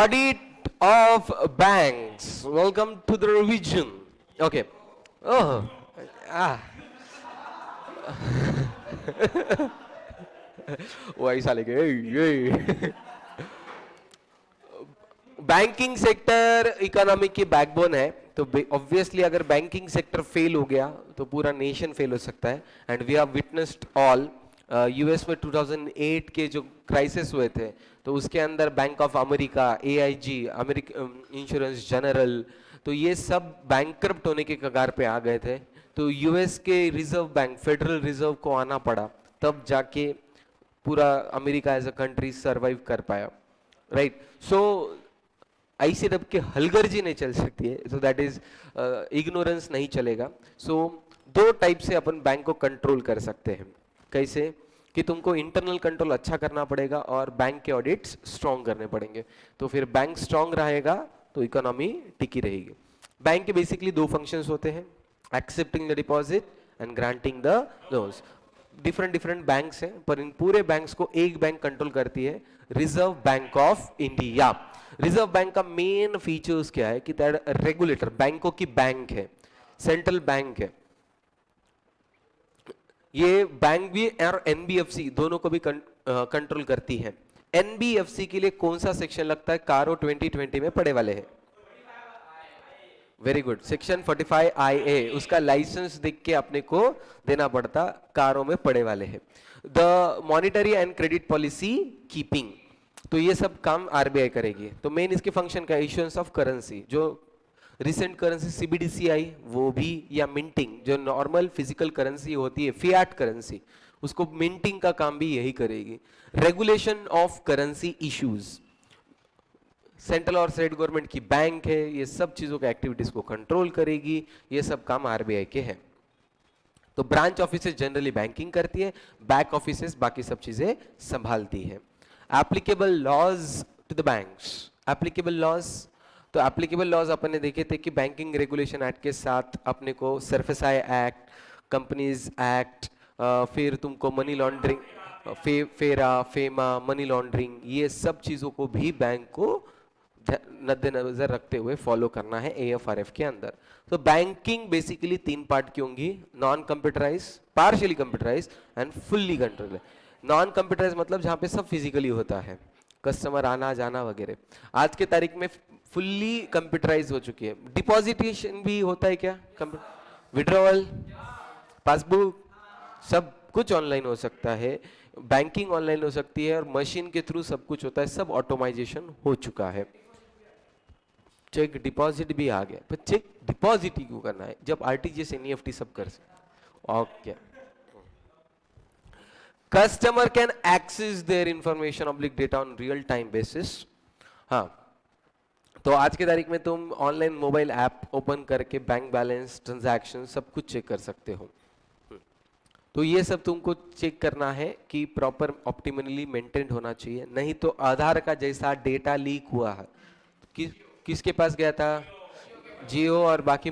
Audit of banks. Welcome to the revision. Okay. Oh. Ah. वही साले के banking sector economy की backbone है, तो ऑब्वियसली अगर बैंकिंग सेक्टर फेल हो गया तो पूरा नेशन फेल हो सकता है. And we have witnessed all. US में 2008 के जो क्राइसिस हुए थे, तो उसके अंदर bank of America, AIG, American insurance general, तो ये सब बैंकरप्ट होने के कगार पे आ गए थे. तो यूएस के रिजर्व बैंक, फेडरल रिजर्व को आना पड़ा, तब जाके पूरा America as a country survive कर पाया. राइट. सो ऐसे दब के हलगर्जी नहीं चल सकती है, सो दैट इज इग्नोरेंस नहीं चलेगा. सो दो टाइप से अपन बैंक को कंट्रोल कर सकते हैं. कैसे कि तुमको इंटरनल कंट्रोल अच्छा करना पड़ेगा और बैंक के ऑडिट्स स्ट्रॉन्ग करने पड़ेंगे. तो फिर बैंक स्ट्रॉन्ग रहेगा तो इकोनॉमी टिकी रहेगी. बैंक के बेसिकली दो फंक्शंस होते हैं, accepting the deposit and granting the loans. Different banks हैं, पर इन पूरे बैंक्स को एक बैंक कंट्रोल करती है, reserve bank of India. Reserve bank का मेन फीचर्स क्या है कि दैट रेगुलेटर, बैंकों की बैंक है, सेंट्रल बैंक है. ये बैंक भी और एनबीएफसी दोनों को भी कंट्रोल करती है. एनबीएफसी के लिए कौन सा सेक्शन लगता है? कारो 2020 में पढ़े वाले हैं. Very good. सेक्शन 45 IA, उसका लाइसेंस देख के अपने को देना पड़ता, कारों में पड़े वाले हैं. The monetary and credit policy keeping, तो ये सब काम आरबीआई करेगी. तो मेन इसके फंक्शन का इश्यूएंस ऑफ करेंसी, जो रिसेंट करेंसी सीबीडीसी आई वो भी, या मिंटिंग, जो नॉर्मल फिजिकल करेंसी होती है फिएट करेंसी, उसको मिंटिंग का काम भी यही करेगी. Regulation of currency issues, central और स्टेट गवर्नमेंट की बैंक है, ये सब चीजों के एक्टिविटीज को कंट्रोल करेगी. ये सब काम आरबीआई के हैं. तो ब्रांच ऑफिसेस जनरली बैंकिंग करती है, बैक ऑफिसेस बाकी सब चीजें संभालती है. Applicable laws to the banks. Applicable laws, तो एप्लीकेबल लॉज अपन ने देखे थे कि बैंकिंग रेगुलेशन एक्ट के साथ अपने को सरफेसाई एक्ट, कंपनीज एक्ट, फिर तुमको मनी लॉन्ड्रिंग, फेरा, फेमा, मनी लॉन्ड्रिंग, ये सब चीजों को भी बैंक को मद्देनजर रखते हुए फॉलो करना है AFRF के अंदर. तो बैंकिंग बेसिकली तीन पार्ट की होंगी, non computerise, partially computerise and fully control. Non computerise मतलब जहां पे सब फिजिकली होता है, कस्टमर आना जाना वगैरह. आज के तारीख में फुल्ली कंप्यूटराइज हो चुकी है. डिपॉजिटेशन भी होता है क्या? विड्रॉवल, पासबुक, सब कुछ ऑनलाइन हो सकता है. बैंकिंग ऑनलाइन हो सकती है और मशीन के थ्रू सब कुछ होता है, सब ऑटोमाइजेशन हो चुका है. चेक डिपॉजिट भी आ गया, पर चेक डिपॉजिट ही क्यों करना है जब आरटीजीएस एनईएफटी सब कर सकते. Okay. Customer can access their information oblique data on real time basis. हाँ, तो आज की तारीख में तुम ऑनलाइन मोबाइल ऐप ओपन करके बैंक बैलेंस, ट्रांजैक्शन सब कुछ चेक कर सकते हो. तो ये सब तुमको चेक करना है कि प्रॉपर ऑप्टिमली मेंटेन होना चाहिए, नहीं तो आधार का जैसा डेटा लीक हुआ है, किसके पास गया था? जियो और बाकी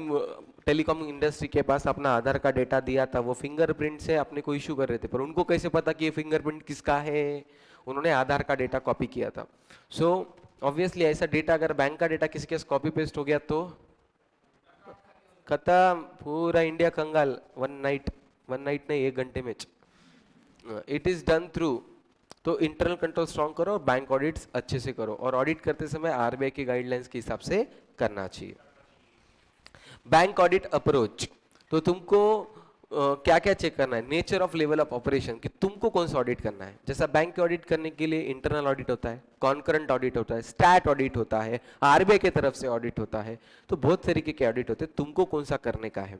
टेलीकॉम इंडस्ट्री के पास अपना आधार का डेटा दिया था, वो फिंगरप्रिंट से अपने को इशू कर रहे थे, पर उनको कैसे पता कि ये फिंगरप्रिंट किसका है? उन्होंने आधार का डेटा कॉपी किया था. सो ऑब्वियसली ऐसा डेटा, अगर बैंक का डेटा किसी के पास कॉपी पेस्ट हो गया तो खत्म, पूरा इंडिया कंगाल. वन नाइट नहीं, 1 घंटे में. It is done through. तो इंटरनल कंट्रोल स्ट्रॉन्ग करो और बैंक ऑडिट्स अच्छे से करो, और ऑडिट करते समय आरबीआई की गाइडलाइंस के हिसाब से करना चाहिए. बैंक ऑडिट अप्रोच, तो तुमको क्या क्या चेक करना है? Nature of level of operation, कि तुमको कौन सा ऑडिट करना है. जैसा बैंक के ऑडिट करने के लिए इंटरनल ऑडिट होता है, कॉन्करेंट ऑडिट होता है, स्टैट ऑडिट होता है, आरबीआई की तरफ से ऑडिट होता है. तो बहुत तरीके के ऑडिट होते हैं, तुमको कौन सा करने का है.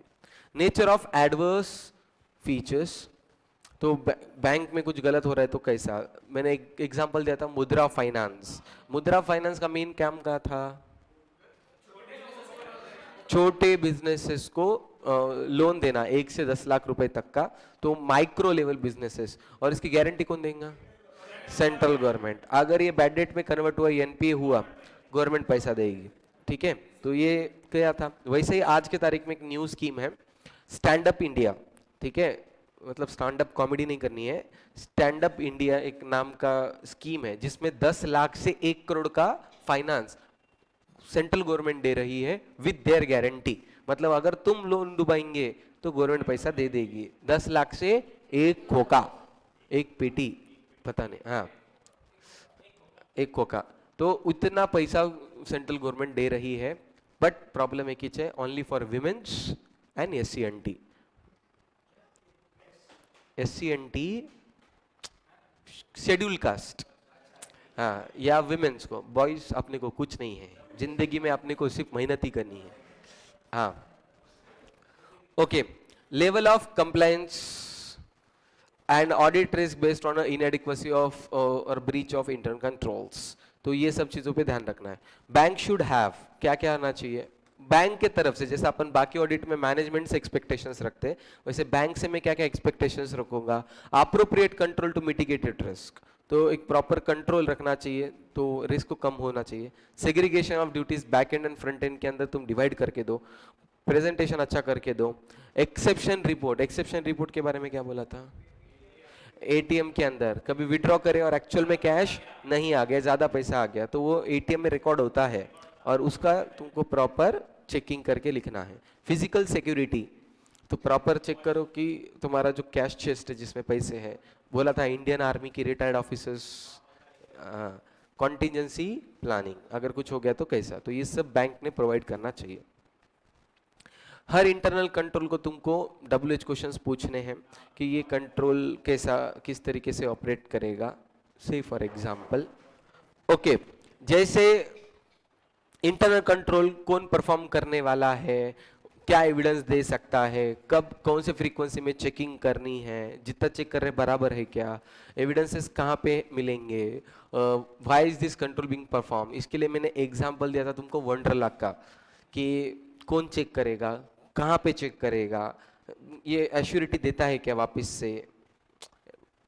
नेचर ऑफ एडवर्स फीचर्स, तो बैंक में कुछ गलत हो रहा है तो कैसा. मैंने एक एग्जांपल दिया था, मुद्रा फाइनेंस. मुद्रा फाइनेंस का मेन काम क्या था? छोटे बिजनेसेस को लोन देना, 1 से 10 लाख रुपए तक का. तो माइक्रो लेवल बिजनेसेस, और इसकी गारंटी कौन देगा? Central government. अगर ये बैड डेट में कन्वर्ट हुआ, एनपीए हुआ, गवर्नमेंट पैसा देगी. ठीक है, तो ये क्या था. वैसे ही आज के तारीख में एक न्यू स्कीम है, स्टैंड अप इंडिया. ठीक है, मतलब स्टैंड अप कॉमेडी नहीं करनी है, स्टैंड अप इंडिया एक नाम का स्कीम है, जिसमें 10 लाख से 1 करोड़ का फाइनेंस सेंट्रल गवर्नमेंट दे रही है विद देयर गारंटी, मतलब अगर तुम लोन डुबाएंगे तो गवर्नमेंट पैसा दे देगी। 10 लाख से एक खोखा, एक पेटी, पता नहीं, हाँ एक खोखा, तो उतना पैसा सेंट्रल गवर्नमेंट दे रही है। बट प्रॉब्लम एक ही है, only for women's and SC&T। SC&T schedule caste, हाँ, या विमेन्स को, बॉयज अपने को कुछ नहीं है जिंदगी में, अपने को सिर्फ मेहनत ही करनी है। हाँ okay, level of compliance and audit risk based on inadequacy of और ब्रीच ऑफ इंटरनल कंट्रोल्स, तो ये सब चीजों पे ध्यान रखना है। बैंक शुड हैव, क्या क्या आना चाहिए बैंक के तरफ से, जैसे अपन बाकी ऑडिट में मैनेजमेंट से एक्सपेक्टेशंस रखते हैं, वैसे बैंक से मैं क्या क्या एक्सपेक्टेशंस रखूंगा। Appropriate control to mitigated risk, तो एक प्रॉपर कंट्रोल रखना चाहिए, तो रिस्क को कम होना चाहिए। Segregation of duties back and front end के अंदर तुम डिवाइड करके दो, प्रेजेंटेशन अच्छा करके दो। एक्सेप्शन रिपोर्ट, एक्सेप्शन रिपोर्ट के बारे में क्या बोला था, एटीएम के अंदर कभी विड्रॉ करे और एक्चुअल में कैश नहीं आ गया, ज्यादा पैसा आ गया, तो वो एटीएम में रिकॉर्ड होता है और उसका तुमको प्रॉपर चेकिंग करके लिखना है। फिजिकल सिक्योरिटी, तो प्रॉपर चेक करो कि तुम्हारा जो कैश चेस्ट है जिसमें पैसे हैं, बोला था इंडियन आर्मी की रिटायर्ड ऑफिसर्स, कॉन्टिजेंसी प्लानिंग, अगर कुछ हो गया तो कैसा, तो ये सब बैंक ने प्रोवाइड करना चाहिए। हर इंटरनल कंट्रोल को तुमको WH क्वेश्चंस पूछने हैं कि ये कंट्रोल कैसा, किस तरीके से ऑपरेट करेगा। से फॉर एग्जांपल, ओके, जैसे इंटरनल कंट्रोल कौन परफॉर्म करने वाला है, क्या एविडेंस दे सकता है, कब कौन से फ्रीक्वेंसी में चेकिंग करनी है, जितना चेक कर रहे बराबर है क्या, एविडेंसेस कहाँ पे मिलेंगे, why is this control being perform. इसके लिए मैंने एग्जांपल दिया था तुमको वंडरलॉ का, कि कौन चेक करेगा, कहाँ पे चेक करेगा, ये एश्योरिटी देता है क्या वापस से।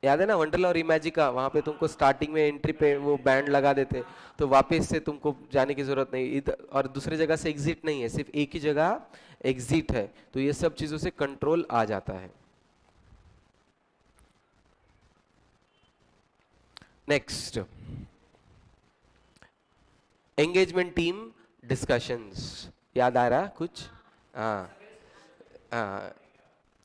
याद है ना वंडरलॉ और इमेजिका, वहां पे तुमको स्टार्टिंग में एंट्री पे वो बैंड लगा देते, तो वापस से तुमको जाने की जरूरत नहीं, इधर और दूसरी जगह से एग्जिट नहीं है, सिर्फ एक ही जगह एग्जिट है, तो ये सब चीजों से कंट्रोल आ जाता है। नेक्स्ट, एंगेजमेंट टीम डिस्कशंस, याद आ रहा कुछ, हाँ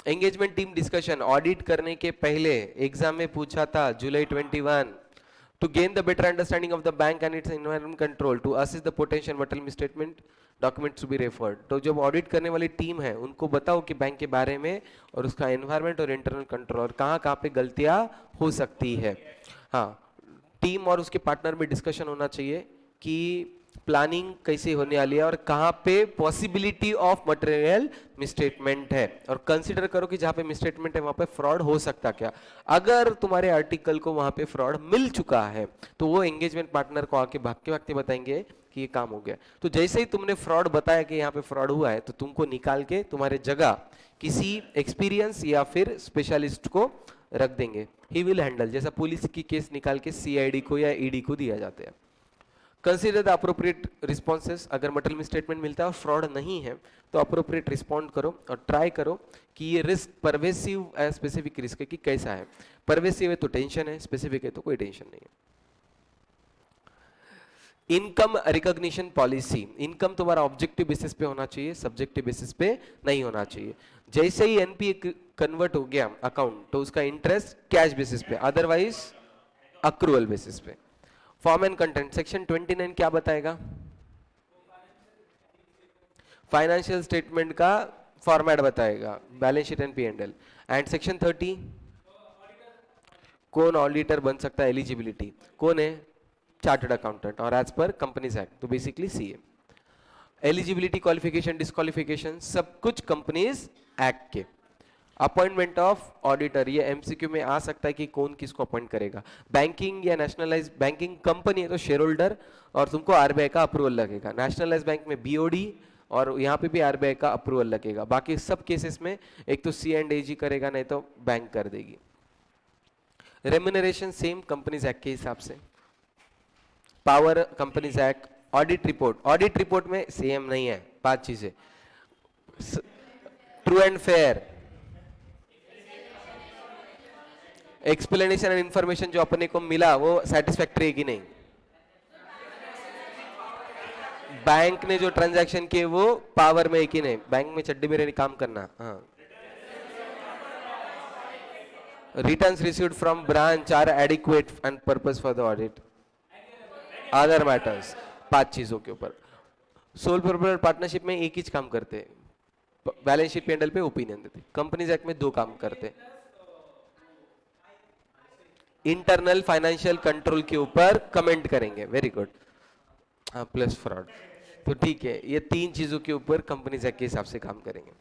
एंगेजमेंट टीम डिस्कशन ऑडिट करने के पहले एग्जाम में पूछा था जुलाई 21, to gain the better understanding of the bank and its environment control to assist the potential material misstatement documents to be referred. तो जब ऑडिट करने वाली टीम है उनको बताओ कि बैंक के बारे में और उसका एनवायरमेंट और इंटरनल कंट्रोल और कहाँ कहाँ पे गलतियाँ हो सकती है। हाँ, टीम और उसके पार्टनर में डिस्कशन होना चाहिए कि प्लानिंग कैसे होने वाली है और कहाँ पे पॉसिबिलिटी ऑफ मटेरियल मिसस्टेटमेंट है, और कंसीडर करो कि जहाँ पे मिसस्टेटमेंट है वहाँ पे फ्रॉड हो सकता क्या। अगर तुम्हारे आर्टिकल को वहाँ पे फ्रॉड मिल चुका है तो वो एंगेजमेंट पार्टनर को आके भागते भागते बताएंगे कि ये काम हो गया। तो जैसे ही तुमने फ्रॉड बताया कि यहाँ पे फ्रॉड हुआ है, तो तुमको निकाल के तुम्हारे जगह किसी एक्सपीरियंस या फिर स्पेशलिस्ट को रख देंगे, ही विल हैंडल, जैसा पुलिस की केस निकाल के CID को या ED को दिया जाता है। कंसीडर द अप्रोप्रिएट रिस्पॉन्सेस, अगर मटेरियल मिसस्टेटमेंट मिलता है और फ्रॉड नहीं है तो अप्रोप्रिएट रिस्पॉन्ड करो और ट्राई करो कि ये रिस्क परवेसिव है, स्पेसिफिक रिस्क है कि कैसा है। परवेसिव है तो टेंशन है, स्पेसिफिक है तो कोई टेंशन नहीं है। इनकम रिकॉग्निशन पॉलिसी, इनकम तुम्हारा ऑब्जेक्टिव बेसिस पे होना चाहिए, सब्जेक्टिव बेसिस पे नहीं होना चाहिए। जैसे ही NPA कन्वर्ट हो गया अकाउंट तो उसका इंटरेस्ट कैश बेसिस पे, अदरवाइज अक्रूवल बेसिस पे। फॉर्म एंड कंटेंट, सेक्शन 29 क्या बताएगा, फाइनेंशियल स्टेटमेंट का फॉर्मेट बताएगा, balance sheet and P&L। And section 30 कौन ऑडिटर बन सकता है, एलिजिबिलिटी कौन है, चार्टर्ड अकाउंटेंट और एज पर कंपनीज एक्ट, तो basically CA। Eligibility, qualification, disqualification सब कुछ कंपनीज एक्ट के। अपॉइंटमेंट ऑफ ऑडिटर, ये MCQ में आ सकता है कि कौन किसको अपॉइंट करेगा। बैंकिंग या नेशनलाइज बैंकिंग कंपनी है तो शेयर होल्डर और तुमको RBI का अप्रूवल लगेगा। नेशनलाइज बैंक में BOD और यहाँ पे भी RBI का अप्रूवल लगेगा। बाकी सब केसेस में एक तो C&AG करेगा, नहीं तो बैंक कर देगी। रेम्यूनरेशन सेम कंपनीज एक्ट के हिसाब से। Power companies act. Audit report, audit report में सेम नहीं है 5 चीजें, true and fair, explanation and information जो अपने को मिला वो सेटिस्फैक्टरी है कि नहीं, बैंक ने जो ट्रांजैक्शन किए वो पावर में एक ही नहीं, बैंक में चड्डी में काम करना। हाँ, returns received from branch are adequate and purpose for the audit, other matters, 5 चीजों के ऊपर। सोल प्रोप्राइटर पार्टनरशिप में एक ही काम करते हैं, बैलेंस शीट पेंडल पे ओपिनियन देते। कंपनीज एक्ट में 2 काम करते हैं, इंटरनल फाइनेंशियल कंट्रोल के ऊपर कमेंट करेंगे। Very good. हाँ, प्लस फ्रॉड, तो ठीक है, ये 3 चीजों के ऊपर कंपनीज एक्ट के हिसाब से काम करेंगे।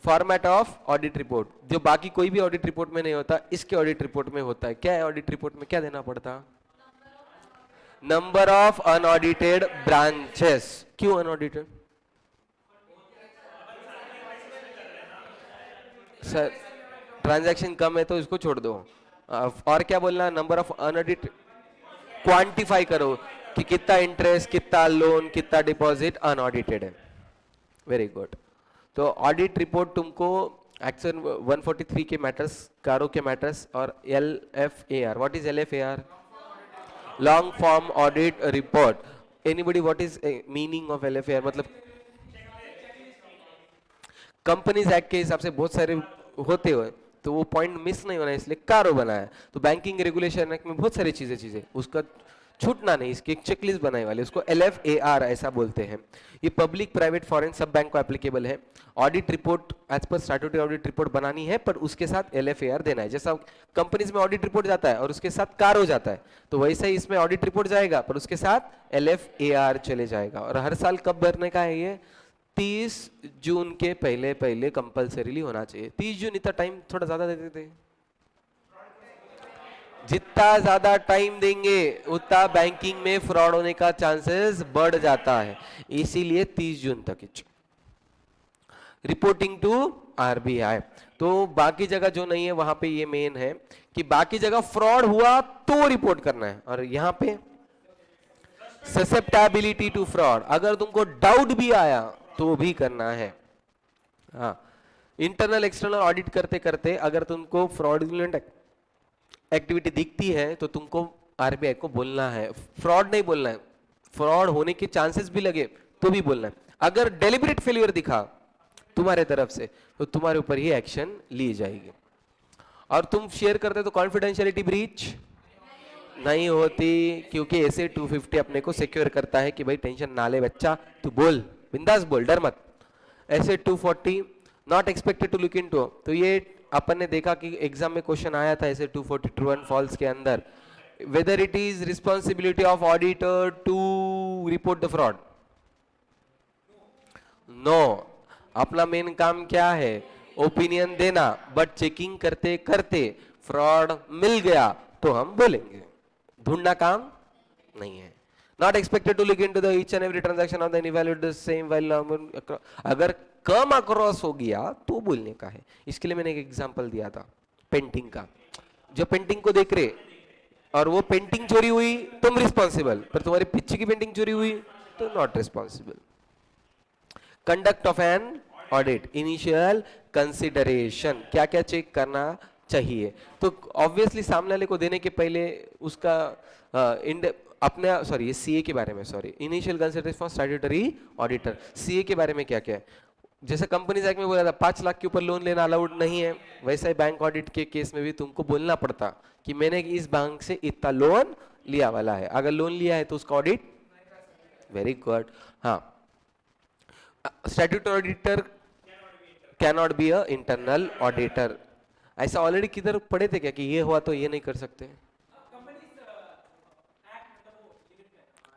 फॉर्मेट ऑफ ऑडिट रिपोर्ट, जो बाकी कोई भी ऑडिट रिपोर्ट में नहीं होता, इसके ऑडिट रिपोर्ट में होता है। क्या है ऑडिट रिपोर्ट में, क्या देना पड़ता? Number of unaudited branches. क्यों अनऑडिटेड? सर ट्रांजैक्शन कम है तो इसको छोड़ दो। और क्या बोलना? नंबर ऑफ अनऑडिट, क्वांटिफाई करो कि कितना इंटरेस्ट, कितना लोन, कितना डिपॉजिट अनऑडिटेड है। Very good. तो ऑडिट रिपोर्ट तुमको एक्शन 143 के मैटर्स, कारो के मैटर्स और LFAR। What is LFAR? Long form audit report. Anybody what is meaning of LFAR? मतलब कंपनीज एक्ट के हिसाब से बहुत सारे होते हुए तो वो पॉइंट मिस नहीं होना, इसलिए कारो बनाया। तो बैंकिंग रेगुलेशन एक्ट में बहुत सारी चीजें उसका छूटना नहीं, इसकी एक चेकलिस्ट बनाने वाले, उसको LFAR ऐसा बोलते हैं। ये पब्लिक प्राइवेट फॉरेन सब बैंक को एप्लीकेबल है। Audit report as per statutory audit report बनानी है, पर उसके साथ LFAR देना है। जैसा कंपनीज में ऑडिट रिपोर्ट जाता है और उसके साथ कारो जाता है, तो वैसे ही इसमें ऑडिट रिपोर्ट जाएगा पर उसके साथ LFAR चले जाएगा। और हर साल कब भरने का है ये? 30 जून के पहले पहले कंपल्सरीली होना चाहिए। 30 जून इतना टाइम थोड़ा ज्यादा देते थे, जितना ज्यादा टाइम देंगे उतना बैंकिंग में फ्रॉड होने का चांसेस बढ़ जाता है, इसीलिए 30 जून तक। Reporting to RBI। तो बाकी जगह जो नहीं है वहां पे ये मेन है कि बाकी जगह फ्रॉड हुआ तो रिपोर्ट करना है, और यहां पे ससेप्टेबिलिटी टू फ्रॉड, अगर तुमको डाउट भी आया तो भी करना है। हाँ, इंटरनल एक्सटर्नल ऑडिट करते करते अगर तुमको फ्रॉडुलेंट एक्टिविटी दिखती है तो तुमको RBI को बोलना है। फ्रॉड नहीं बोलना है, फ्रॉड होने के चांसेस भी लगे तो भी बोलना है। अगर डेलिबरेट फेलियर दिखा तुम्हारे तरफ से तो तुम्हारे ऊपर ही एक्शन ली जाएगी। और तुम शेयर करते तो कॉन्फिडेंशियलिटी ब्रीच नहीं होती, क्योंकि ऐसे 250 अपने को सिक्योर करता है कि भाई टेंशन ना ले बच्चा, तू बोल, बिंदास बोल, डर मत। ऐसे 240 not expected to look into, तो ये अपन ने देखा कि एग्जाम में क्वेश्चन आया था ऐसे 240 ट्रू एंड फॉल्स के अंदर, whether it is responsibility of auditor to report the fraud. No, अपना मेन काम क्या है? ओपिनियन देना, बट चेकिंग करते करते फ्रॉड मिल गया तो हम बोलेंगे, ढूंढना काम नहीं है। Not expected to look into the each and every transaction of the evaluate the same while, अगर कम अक्रॉस हो गया तो बोलने का है। इसके लिए मैंने एक एग्जांपल दिया था पेंटिंग का। जो पेंटिंग को देख रहे और वो पेंटिंग चोरी हुई, तुम रिस्पॉन्सिबल, पर तुम्हारी पीछे की पेंटिंग चोरी हुई तो not responsible. Conduct of an audit, initial consideration, क्या क्या चेक करना चाहिए। तो ऑब्वियसली सामने वाले को देने के पहले उसका अपने सॉरी CA के बारे में, sorry initial consideration for statutory auditor, CA के बारे में क्या क्या है। जैसे कंपनीज एक्ट में बोला था 5 लाख के ऊपर लोन लेना अलाउड नहीं है, वैसे ही बैंक ऑडिट के केस में भी तुमको बोलना पड़ता कि मैंने इस बैंक से इतना लोन लिया वाला है। अगर लोन लिया है तो उसका ऑडिट, वेरी गुड। हाँ, statutory auditor cannot be a internal auditor. ऐसा ऑलरेडी किधर पढ़े थे क्या कि ये हुआ तो ये नहीं कर सकते?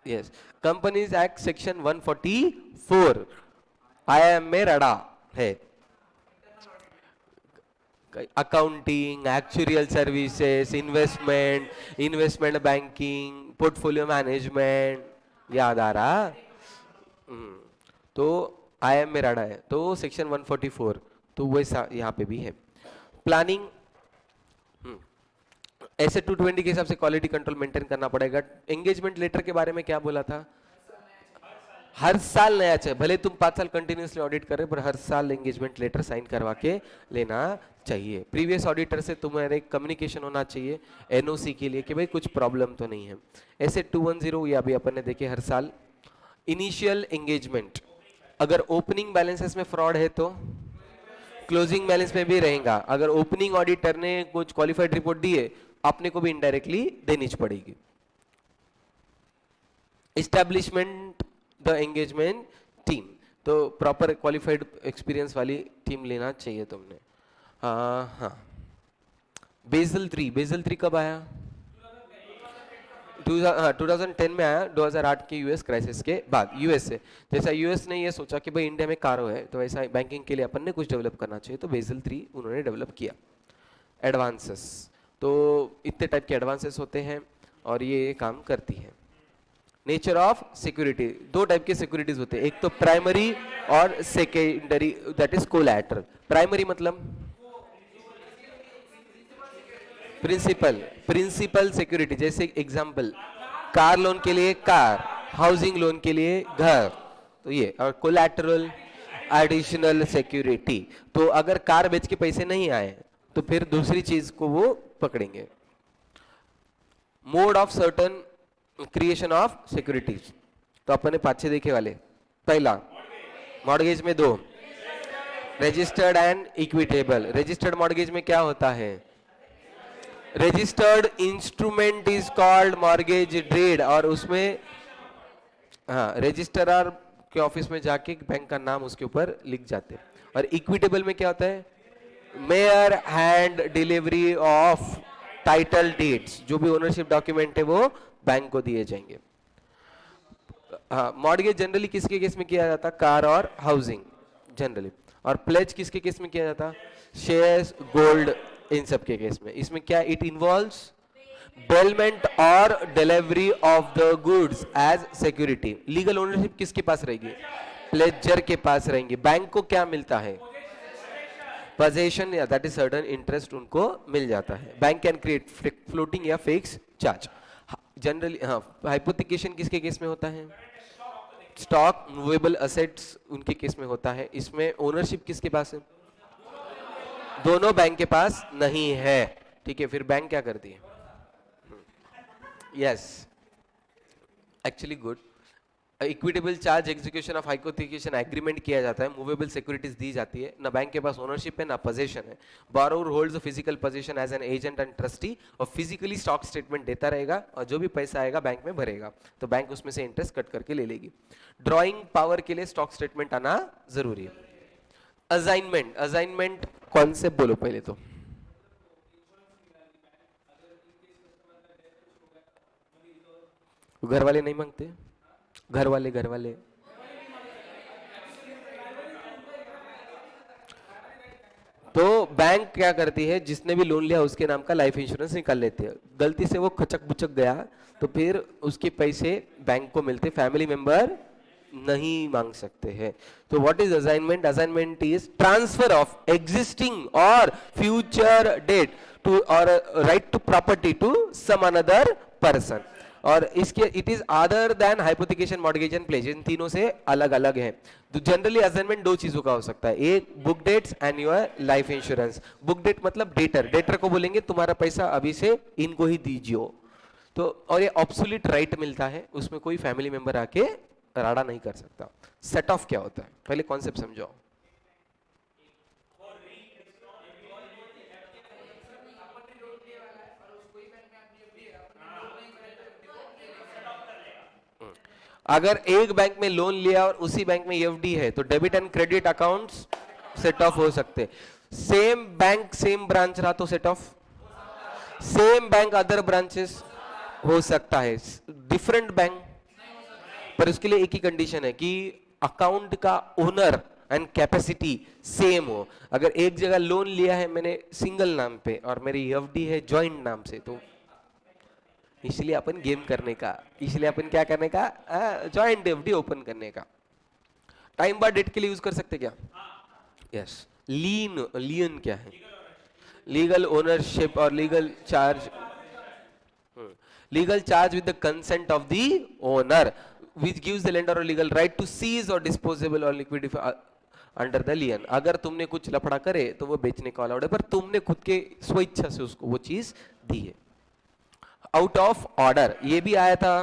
Yes, companies act section 144 IIM में रड़ा है। Accounting, actuarial services, investment banking, portfolio management, याद आ रहा? तो IIM में रड़ा है तो सेक्शन 144, तो वैसा यहाँ पे भी है। प्लानिंग, ऐसे 220 के हिसाब से क्वालिटी कंट्रोल मेंटेन करना पड़ेगा। एंगेजमेंट लेटर के बारे में क्या बोला था? हर साल नया चाहिए, भले तुम 5 साल कंटिन्यूसली ऑडिट कर रहे पर हर साल एंगेजमेंट लेटर साइन करवा के लेना चाहिए। प्रीवियस ऑडिटर से तुम्हारे कम्युनिकेशन होना चाहिए NOC के लिए कि भाई कुछ प्रॉब्लम तो नहीं है। ऐसे 210 या भी अपन ने देखे हर साल इनिशियल एंगेजमेंट, अगर ओपनिंग बैलेंसेस में फ्रॉड है तो क्लोजिंग बैलेंस में भी रहेगा। अगर ओपनिंग ऑडिटर ने कुछ क्वालिफाइड रिपोर्ट दी है, आपने को भी इनडायरेक्टली देनी पड़ेगी। एस्टैब्लिशमेंट द एंगेजमेंट टीम, तो प्रॉपर क्वालिफाइड एक्सपीरियंस वाली टीम लेना चाहिए तुमने। हाँ, बेसल 3 कब आया? 2010 में आया, 2008 के यूएस क्राइसिस के बाद। यूएस से जैसा यूएस ने ये सोचा कि भाई इंडिया में कारो है तो वैसा बैंकिंग के लिए अपन ने कुछ डेवलप करना चाहिए, तो बेसल 3 उन्होंने डेवलप किया। एडवांसेस, तो इतने टाइप के एडवांसेस होते हैं और ये काम करती है। नेचर ऑफ सिक्योरिटी, 2 टाइप के सिक्योरिटीज होते हैं, एक तो प्राइमरी और secondary, that is collateral. Primary मतलब प्रिंसिपल सिक्योरिटी, जैसे एग्जांपल कार लोन के लिए कार, हाउसिंग लोन के लिए घर, तो ये। और कोलैटरल एडिशनल सिक्योरिटी, तो अगर कार बेच के पैसे नहीं आए तो फिर दूसरी चीज को वो पकड़ेंगे। Mode of certain creation of securities, तो अपने 5-6 देखे वाले। पहला मॉर्गेज में 2, registered and equitable. Registered mortgage में क्या होता है? Registered instrument is called mortgage deed, और उसमें हाँ रजिस्ट्रार के ऑफिस में जाके बैंक का नाम उसके ऊपर लिख जाते हैं। और इक्विटेबल में क्या होता है? Mayor hand delivery of title deeds, जो भी ओनरशिप डॉक्यूमेंट है वो बैंक को दिए जाएंगे। हाँ, मॉर्गेज जनरली किसके केस में किया जाता? कार और हाउसिंग जनरली। और प्लेज किसके केस में किया जाता? शेयर्स, गोल्ड, इन सब के केस में। इसमें क्या? इट इन्वॉल्व्स बेलमेंट और delivery of the goods as security. Legal ownership किसके पास रहेगी? प्लेजर के पास रहेंगी। बैंक को क्या मिलता है? पोजेशन, या दैट इज सर्टेन इंटरेस्ट उनको मिल जाता है। बैंक कैन क्रिएट फ्लोटिंग या फिक्स चार्ज जनरली। हाँ, हाइपोथिकेशन किसके केस में होता है? स्टॉक, मूवेबल असेट्स उनके केस में होता है। इसमें ओनरशिप किसके पास है? दोनों बैंक के पास नहीं है। ठीक है, फिर बैंक क्या करती है? Yes, actually good. Equitable charge execution of hypothecation agreement किया जाता है, मूवेबल सिक्योरिटीज दी जाती है। ना बैंक के पास ओनरशिप है ना पोजीशन है। Borrower holds a physical position as an agent and trustee, और फिजिकली स्टॉक स्टेटमेंट देता रहेगा और जो भी पैसा आएगा बैंक में भरेगा, तो बैंक उसमें से इंटरेस्ट कट करके ले लेगी। ड्रॉइंग पावर के लिए स्टॉक स्टेटमेंट आना जरूरी है। असाइनमेंट, असाइनमेंट कॉन्सेप्ट बोलो पहले तो। घर वाले नहीं मांगते? घर वाले तो बैंक क्या करती है? जिसने भी लोन लिया उसके नाम का लाइफ इंश्योरेंस निकाल लेते हैं। गलती से वो खचक बुचक गया तो फिर उसके पैसे बैंक को मिलते, फैमिली मेंबर नहीं मांग सकते हैं। तो what is assignment? Assignment is transfer of existing or future debt to or right to property to some another person. और इसके it is other than hypothecation, mortgage and pledge, इन तीनों से अलग अलग है। तो जनरली असाइनमेंट 2 चीजों का हो सकता है, एक book debts and your life insurance. Book debt मतलब डेटर, डेटर को बोलेंगे तुम्हारा पैसा अभी से इनको ही दीजिए। तो और ये ऑब्सोल्यूट राइट मिलता है, उसमें कोई फैमिली मेंबर आके राड़ा नहीं कर सकता। सेट ऑफ क्या होता है पहले कॉन्सेप्ट समझाओ। अगर एक बैंक में लोन लिया और उसी बैंक में एफडी है तो debit and credit accounts set of हो सकते। सेम बैंक सेम ब्रांच रहा तो set of, same bank other branches हो सकता है। डिफरेंट बैंक पर उसके लिए एक ही कंडीशन है कि अकाउंट का ओनर एंड कैपेसिटी सेम हो। अगर एक जगह लोन लिया है मैंने सिंगल नाम पे और मेरी एफडी है जॉइंट नाम से, तो इसलिए अपन गेम करने का, इसलिए अपन क्या करने का, जॉइंट एफडी ओपन करने का। टाइम बार डेट के लिए यूज कर सकते क्या? यस। लीन, लीन क्या है? लीगल ओनरशिप और legal charge, legal charge with the consent of the owner which gives the lender a legal right to seize or disposable or liquidate under the lien। अगर तुमने कुछ लफड़ा करे तो वो बेचने का अलाउड है, पर तुमने खुद के स्वेच्छा से उसको वो चीज दी है। आउट ऑफ ऑर्डर, ये भी आया था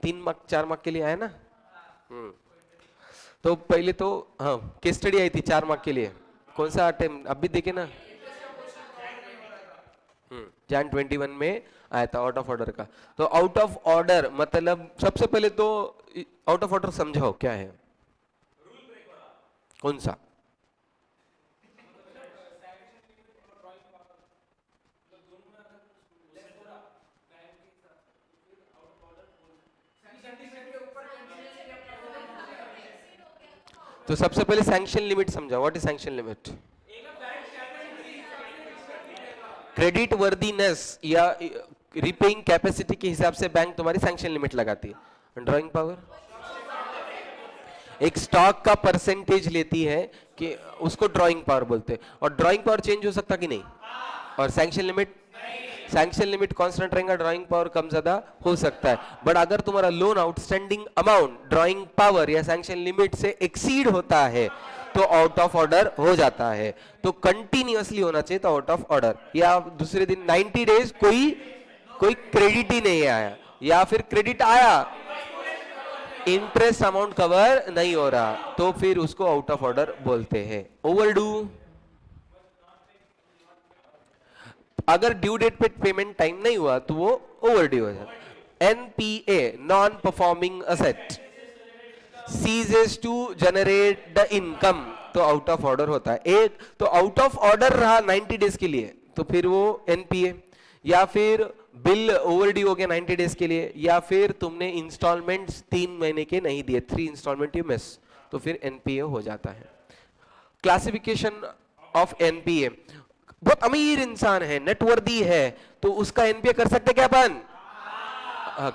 3 मार्क 4 मार्क के लिए आया ना। तो पहले तो हाँ केस स्टडी आई थी 4 मार्क के लिए, कौन सा टाइम अब भी देखे ना। जैन 21 में आया था आउट ऑफ ऑर्डर का। तो आउट ऑफ ऑर्डर मतलब सबसे पहले तो आउट ऑफ ऑर्डर समझाओ क्या है, कौन सा। तो सबसे पहले सैंक्शन लिमिट समझाओ, what is sanction limit. Credit worthiness या रिपेइंग कैपेसिटी के हिसाब से बैंक तुम्हारी सैंक्शन लिमिट लगाती है। ड्राइंग पावर एक स्टॉक का परसेंटेज लेती है कि उसको ड्राइंग पावर बोलते हैं, और ड्राइंग पावर चेंज हो सकता कि नहीं। और सैंक्शन लिमिट कांस्टेंट रहेगा, ड्राइंग पावर कम ज्यादा हो सकता है। बट अगर तुम्हारा loan outstanding amount drawing power या सैंक्शन लिमिट से एक्सीड होता है तो आउट ऑफ ऑर्डर हो जाता है। तो कंटिन्यूअसली होना चाहिए तो आउट ऑफ ऑर्डर, या दूसरे दिन 90 डेज कोई क्रेडिट ही नहीं आया, या फिर क्रेडिट आया इंटरेस्ट अमाउंट कवर नहीं हो रहा, तो फिर उसको आउट ऑफ ऑर्डर बोलते हैं। ओवरड्यू, अगर ड्यू डेट पे पेमेंट टाइम नहीं हुआ तो वो ओवरड्यू हो जाता। NPA non performing asset ceases to generate the income, तो आउट ऑफ ऑर्डर होता है। एक तो आउट ऑफ ऑर्डर रहा 90 डेज के लिए तो फिर वो एनपीए, या फिर बिल ओवरड्यू हो गया 90 डेज के लिए, या फिर तुमने इंस्टॉलमेंट्स 3 महीने के नहीं दिए, 3 इंस्टॉलमेंट यू मिस, तो फिर एनपीए हो जाता है। क्लासिफिकेशन ऑफ एनपीए, बहुत अमीर इंसान है, नेटवर्दी है, तो उसका एनपीए कर सकते क्या अपन।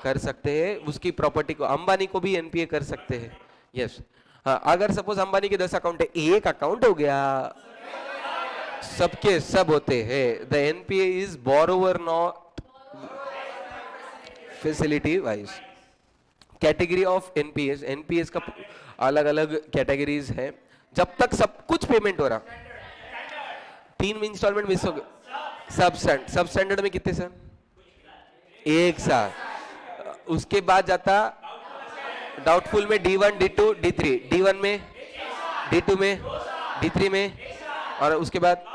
कर सकते हैं, उसकी प्रॉपर्टी को, अंबानी को भी एनपीए कर सकते हैं। यस हाँ, अगर सपोज अंबानी के 10 अकाउंट है, एक अकाउंट हो गया, सबके सब होते हैं। The NPA is borrower not facility wise. Category of NPS, NPS का अलग अलग कैटेगरीज है। जब तक सब कुछ पेमेंट हो रहा, 3 इंस्टॉलमेंट मिस हो गए, सब स्टैंडर्ड में कितने सर, एक साथ। उसके बाद जाता डाउटफुल में D1 D2 D3, D1 में, D2 में, D3 में, और उसके बाद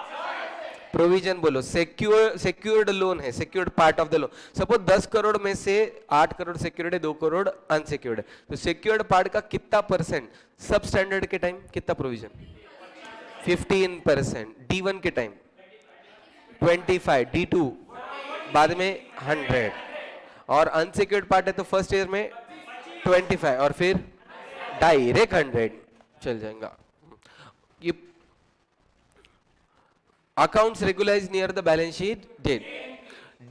प्रोविजन बोलो, सेक्योर्ड लोन है, secured part of the loan. Suppose 10 crore में से 8 करोड़ सिक्योर्ड है, 2 करोड़ अनसिक्योर्ड है, तो सेक्योर्ड पार्ट का कितना परसेंट सब स्टैंडर्ड के टाइम, कितना प्रोविजन, 15%, D1 के टाइम 25, D2 बाद में 100, और अनसिक्योर्ड पार्ट है तो फर्स्ट ईयर में 25 और फिर डायरेक्ट 100 चल जाएगा। ये accounts regularise near the balance sheet date,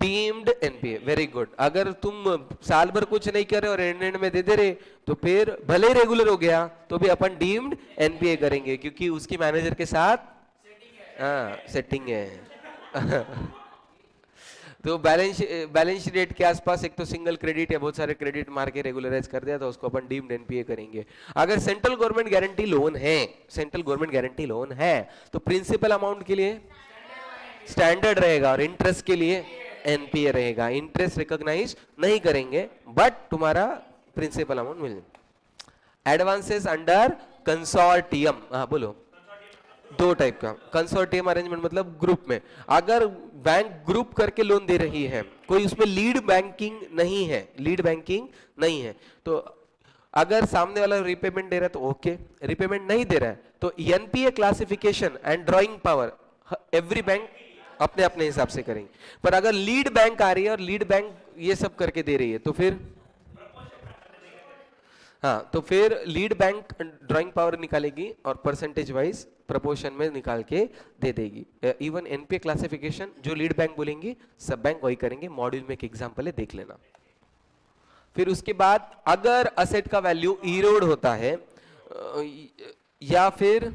deemed NPA, very good. अगर तुम साल भर कुछ नहीं कर रहे और एंड में दे रहे तो फिर भले ही रेगुलर हो गया तो भी अपन डीम्ड एनपीए करेंगे, क्योंकि उसकी मैनेजर के साथ सेटिंग है। तो बैलेंस डेट के आसपास एक तो सिंगल क्रेडिट या बहुत सारे क्रेडिट मार के रेगुलराइज कर दिया तो उसको अपन डीम्ड एनपीए करेंगे। अगर सेंट्रल गवर्नमेंट गारंटी लोन है तो प्रिंसिपल अमाउंट के लिए स्टैंडर्ड रहेगा और इंटरेस्ट के लिए एनपीए रहेगा। इंटरेस्ट रिकॉग्नाइज नहीं करेंगे बट तुम्हारा प्रिंसिपल अमाउंट मिल जाए। एडवांसेस अंडर कंसोर्टियम, हाँ बोलो, 2 टाइप का कंसोर्टियम अरेंजमेंट, मतलब ग्रुप में। अगर बैंक ग्रुप करके लोन दे रही है, कोई उसमें लीड बैंकिंग नहीं है, तो अगर सामने वाला रिपेमेंट दे रहा है तो ओके, रिपेमेंट नहीं दे रहा है तो NPA classification and drawing power every bank अपने अपने हिसाब से करेंगे। पर अगर लीड बैंक आ रही है और लीड बैंक ये सब करके दे रही है तो फिर हाँ, तो फिर लीड बैंक ड्राइंग पावर निकालेगी और परसेंटेज वाइज प्रोपोर्शन में निकाल के दे देगी। इवन एनपीए क्लासिफिकेशन जो लीड बैंक बोलेंगी सब बैंक वही करेंगे। मॉड्यूल में एक एग्जांपल है, देख लेना। फिर उसके बाद अगर असेट का वैल्यू इरोड होता है या फिर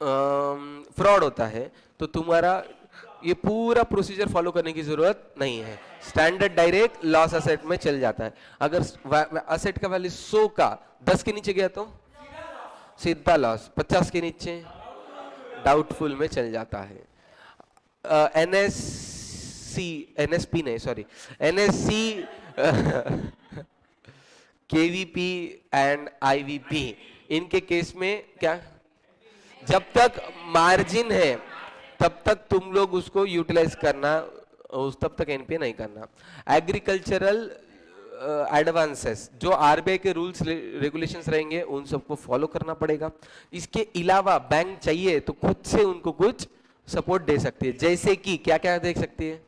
फ्रॉड होता है तो तुम्हारा ये पूरा प्रोसीजर फॉलो करने की जरूरत नहीं है, स्टैंडर्ड डायरेक्ट लॉस असेट में चल जाता है। अगर असेट का वैल्यू 100 का 10 के नीचे गया तो सीधा लॉस, 50 के नीचे डाउटफुल में चल जाता है। एनएससी केवीपी एंड आईवीपी, इनके केस में क्या, जब तक मार्जिन है तब तक तुम लोग उसको यूटिलाइज करना, उस तब तक एनपीए नहीं करना। एग्रीकल्चरल एडवांसेस, जो आरबीआई के रूल्स रेगुलेशंस रहेंगे उन सबको फॉलो करना पड़ेगा। इसके अलावा बैंक चाहिए तो खुद से उनको कुछ सपोर्ट दे सकती है, जैसे कि क्या क्या दे सकती है,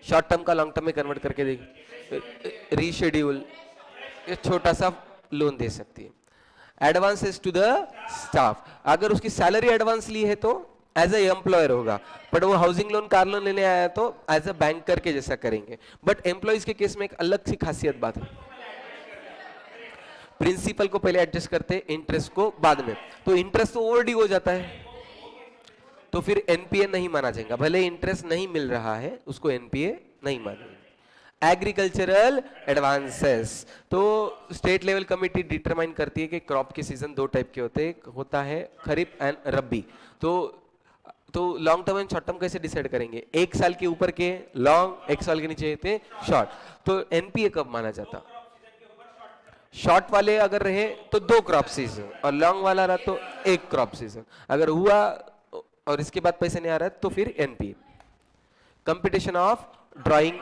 शॉर्ट टर्म का लॉन्ग टर्म में कन्वर्ट करके देगी, रीशेड्यूल, ये छोटा सा लोन दे सकती है। एडवांसेस टू द स्टाफ, अगर उसकी सैलरी एडवांस ली है तो एज ए एम्प्लॉयर होगा, बट वो हाउसिंग लोन कार लोन लेने आया तो एज ए बैंकर के जैसा करेंगे। बट एम्प्लॉइज के केस में एक अलग सी खासियत बात है, प्रिंसिपल को पहले एडजस्ट करते, इंटरेस्ट को बाद में, तो इंटरेस्ट तो ओवरड्यू हो जाता है, तो फिर एनपीए नहीं माना जाएगा, भले इंटरेस्ट नहीं मिल रहा है उसको एनपीए नहीं मानेंगे। एग्रीकल्चरल एडवांसेस, तो स्टेट लेवल कमेटी डिटरमाइन करती है कि क्रॉप के सीजन दो टाइप के होते हैं, होता है खरीफ एंड रबी। तो long term and short term कैसे डिसाइड करेंगे, एक साल के ऊपर के लॉन्ग, एक साल के नीचे थे शॉर्ट, तो एनपीए कब माना जाता, शॉर्ट वाले अगर रहे तो 2 क्रॉप सीजन, और लॉन्ग वाला रहा तो 1 क्रॉप सीजन, अगर हुआ और इसके बाद पैसे नहीं आ रहा है तो फिर एनपीए। कंपटीशन ऑफ ड्राइंग,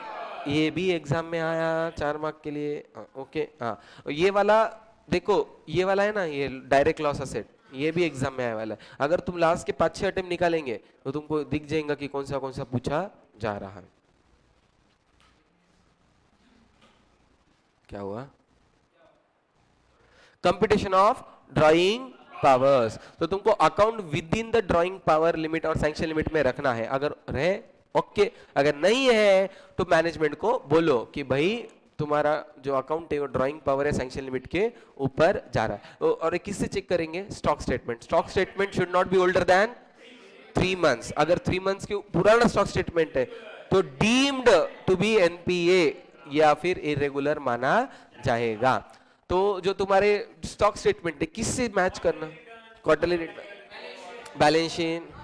ये भी एग्जाम में आया 4 मार्क के लिए, ओके हाँ, ये वाला देखो, ये वाला है ना, ये डायरेक्ट लॉस असेट, ये भी एग्जाम में आने वाला है, अगर तुम लास्ट के 5-6 अटेम्प्ट निकालेंगे तो तुमको दिख जाएगा कि कौन सा पूछा जा रहा है। क्या हुआ, कंपटीशन ऑफ ड्राइंग पावर्स, तो तुमको account with in the drawing power limit और सैंक्शन लिमिट में रखना है, अगर रहे ओके, अगर नहीं है तो मैनेजमेंट को बोलो कि भाई तुम्हारा जो अकाउंट है वो ड्राइंग पावर है सैंक्शन लिमिट के ऊपर जा रहा है। और किससे चेक करेंगे, stock statement, stock statement should not be older than 3 months, अगर 3 मंथ्स के पुराना स्टॉक स्टेटमेंट है तो डीम्ड टू बी एनपीए या फिर इरेगुलर माना जाएगा। तो जो तुम्हारे स्टॉक स्टेटमेंट है किससे मैच करना, quarterly balance sheet,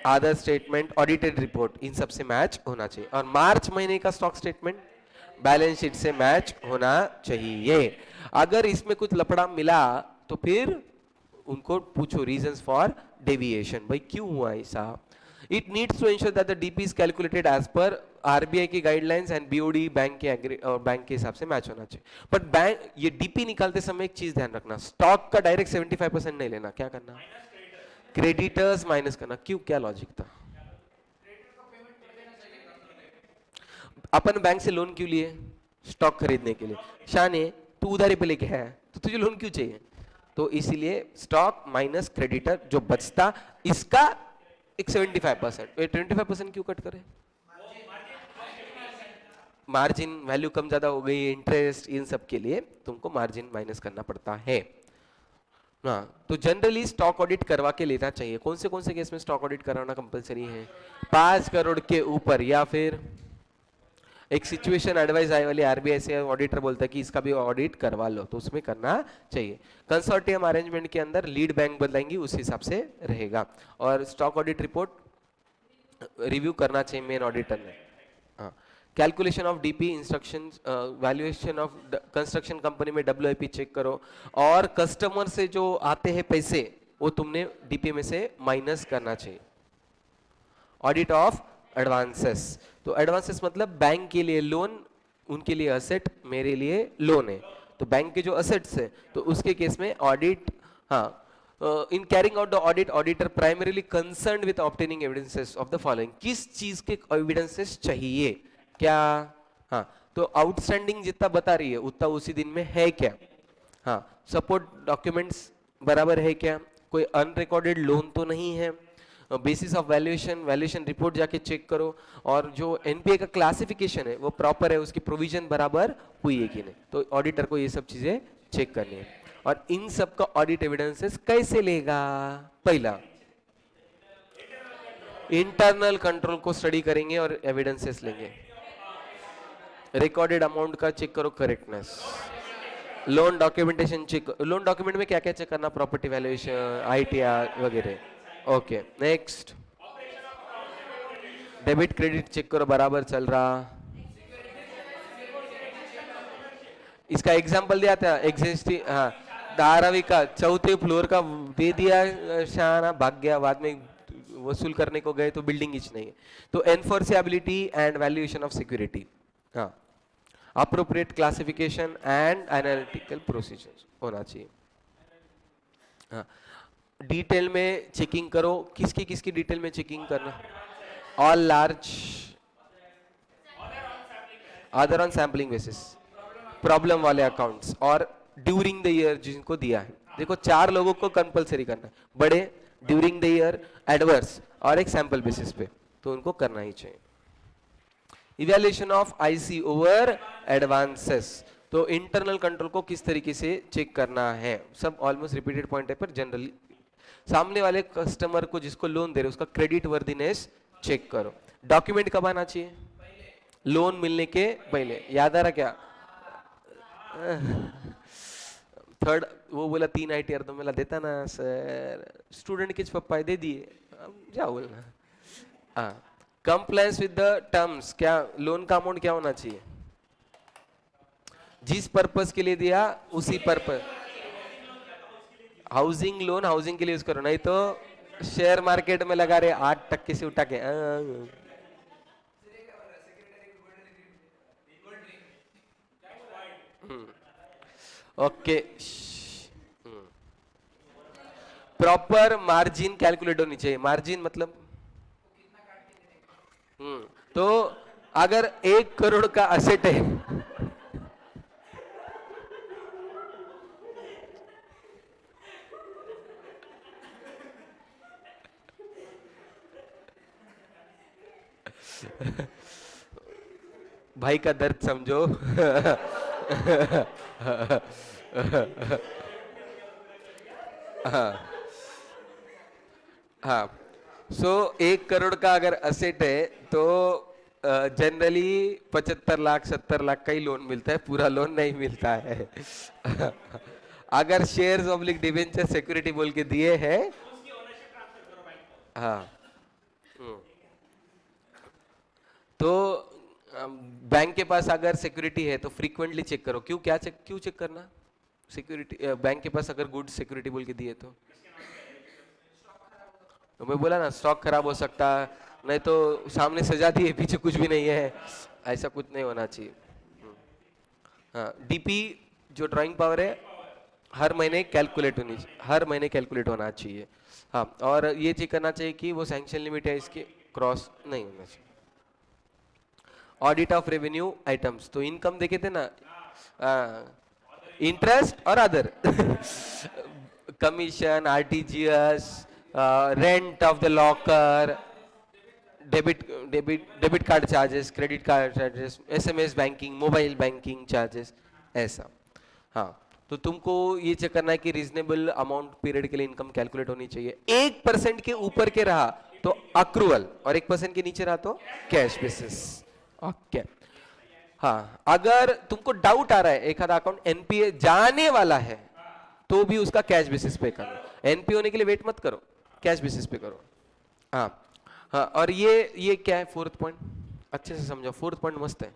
other statement, audited report, इन सब से मैच होना चाहिए, और मार्च महीने का स्टॉक स्टेटमेंट बैलेंस शीट से मैच होना चाहिए। अगर इसमें कुछ लफड़ा मिला तो फिर उनको पूछो रीजंस फॉर डेविएशन, भाई क्यों हुआ ऐसा। It needs to ensure that the DP is calculated as per RBI की गाइडलाइंस एंड बीओडी बैंक के बैंक के हिसाब से मैच होना चाहिए। बट बैंक ये डीपी निकालते समय एक चीज ध्यान रखना, स्टॉक का डायरेक्ट 75% नहीं लेना, क्या करना, क्रेडिटर्स माइनस करना। क्यों, क्या लॉजिक था, अपन बैंक से लोन क्यों लिए, स्टॉक खरीदने के लिए, शाने तू उधारी पे लेके है तो तुझे लोन क्यों चाहिए, तो इसीलिए स्टॉक माइनस क्रेडिटर जो बचता इसका एक 75%, 25% क्यों कट करे, मार्जिन वैल्यू कम ज्यादा हो गई, इंटरेस्ट, इन सब के लिए तुमको मार्जिन माइनस करना पड़ता है। हाँ, तो जनरली स्टॉक ऑडिट करवा के लेना चाहिए। कौन से केस में स्टॉक ऑडिट कराना कंपलसरी है, 5 करोड़ के ऊपर, या फिर एक सिचुएशन एडवाइस आई वाली आरबीआई से ऑडिटर बोलता है कि इसका भी ऑडिट करवा लो, तो उसमें करना चाहिए। कंसोर्टियम अरेंजमेंट के अंदर लीड बैंक बदलाएंगी, उस हिसाब से रहेगा, और स्टॉक ऑडिट रिपोर्ट रिव्यू करना चाहिए मेन ऑडिटर ने। हाँ, calculation of DP instructions, valuation of construction company में डब्ल्यूआईपी चेक करो, और कस्टमर से जो आते हैं पैसे वो तुमने डीपी में से माइनस करना चाहिए। ऑडिट ऑफ एडवांसेस, तो एडवांसेस मतलब बैंक के लिए लोन, उनके लिए असेट, मेरे लिए लोन है, तो बैंक के जो असेट्स है तो उसके केस में ऑडिट। हाँ, in carrying out the audit auditor primarily concerned with obtaining evidences of the following, किस चीज के एविडेंसेस चाहिए, क्या, हाँ, तो आउटस्टैंडिंग जितना बता रही है उतना उसी दिन में है क्या, हाँ, सपोर्ट डॉक्यूमेंट्स बराबर है क्या, कोई अनरिकॉर्डेड लोन तो नहीं है, बेसिस ऑफ वैल्यूएशन रिपोर्ट जाके चेक करो, और जो एनपीए का क्लासिफिकेशन है वो प्रॉपर है, उसकी प्रोविजन बराबर हुई है कि नहीं, तो ऑडिटर को ये सब चीजें चेक करनी है। और इन सब का ऑडिट एविडेंसेस कैसे लेगा, पहला इंटरनल कंट्रोल को स्टडी करेंगे और एविडेंसेस लेंगे, रिकॉर्डेड अमाउंट का चेक करो correctness, loan documentation check, loan document में क्या क्या चेक करना, प्रॉपर्टी वैल्यूएशन, आईटीआर वगैरह, okay. Next, debit credit check करो बराबर चल रहा, इसका एग्जाम्पल दिया था एग्जिस्टिंग, हाँ 12वीं का चौथे फ्लोर का दे दिया, शाना भाग गया, बाद में वसूल करने को गए तो बिल्डिंग ही नहीं है। तो enforceability and valuation of security, हाँ appropriate classification and analytical procedures होना चाहिए। हाँ डिटेल में चेकिंग करो, किसकी किसकी डिटेल में चेकिंग करना, all large, other on sampling basis, problem वाले अकाउंट्स, और ड्यूरिंग द ईयर जिनको दिया है। देखो 4 लोगों को कंपलसरी करना है, बड़े, ड्यूरिंग द ईयर, एडवर्स और एक सैंपल बेसिस पे, तो उनको करना ही चाहिए। Evaluation of IC over advances, तो इंटरनल कंट्रोल को किस तरीके से चेक करना है, सब ऑलमोस्ट रिपीटेड पॉइंट है, पर जनरली सामने वाले कस्टमर को जिसको लोन दे रहे उसका क्रेडिट वर्दीनेस चेक करो। डॉक्यूमेंट कब आना चाहिए, लोन मिलने के पहले, याद आ रहा क्या? थर्ड वो बोला 3 ITR तो मेला देता ना सर, स्टूडेंट के पप्पा दे दिए, क्या बोलना। हाँ कंप्लायंस विद द टर्म्स, क्या लोन का अमाउंट क्या होना चाहिए, जिस पर्पस के लिए दिया उसी पर्पस, हाउसिंग लोन हाउसिंग के लिए यूज करो, नहीं तो शेयर मार्केट में लगा रहे 8% से उठा के। ओके, प्रॉपर मार्जिन कैलकुलेट होनी चाहिए, मार्जिन मतलब तो अगर 1 करोड़ का असेट है भाई का दर्द समझो। हाँ हाँ, सो 1 करोड़ का अगर असेट है तो जनरली 75 लाख 70 लाख का ही लोन मिलता है, पूरा लोन नहीं मिलता है। अगर शेयर्स ऑब्लिक डिवेंचर सिक्योरिटी बोल के दिए हैं, हाँ तो बैंक के पास अगर सिक्योरिटी है तो फ्रीक्वेंटली चेक करो। क्यों, क्या चेक, क्यों चेक करना सिक्योरिटी, बैंक के पास अगर गुड सिक्योरिटी बोल के दिए तो मैं बोला ना स्टॉक खराब हो सकता, नहीं तो सामने सजा दिए पीछे कुछ भी नहीं है, ऐसा कुछ नहीं होना चाहिए। हाँ डीपी जो ड्राइंग पावर है हर महीने कैलकुलेट होनी चाहिए, हर महीने कैलकुलेट होना चाहिए। हाँ और ये चेक करना चाहिए कि वो सैंक्शन लिमिट है इसके क्रॉस नहीं होना चाहिए। ऑडिट ऑफ रेवेन्यू आइटम्स, तो इनकम देखे थे ना, इंटरेस्ट और other, commission, RTGS, rent of the locker, debit card charges, credit card charges, SMS banking, mobile banking charges, ऐसा। हाँ तो तुमको ये चेक करना है कि रीजनेबल अमाउंट पीरियड के लिए इनकम कैलकुलेट होनी चाहिए। 1% के ऊपर के रहा तो अक्रूवल, और 1% के नीचे रहा तो कैश बेसिस। ओके हाँ, अगर तुमको डाउट आ रहा है एक आधा अकाउंट एनपीए जाने वाला है तो भी उसका कैश बेसिस पे करना, एनपीए होने के लिए वेट मत करो, कैश बेसिस पे करो। हाँ हाँ, और ये क्या है 4th पॉइंट, अच्छे से समझो, 4th पॉइंट मस्त है।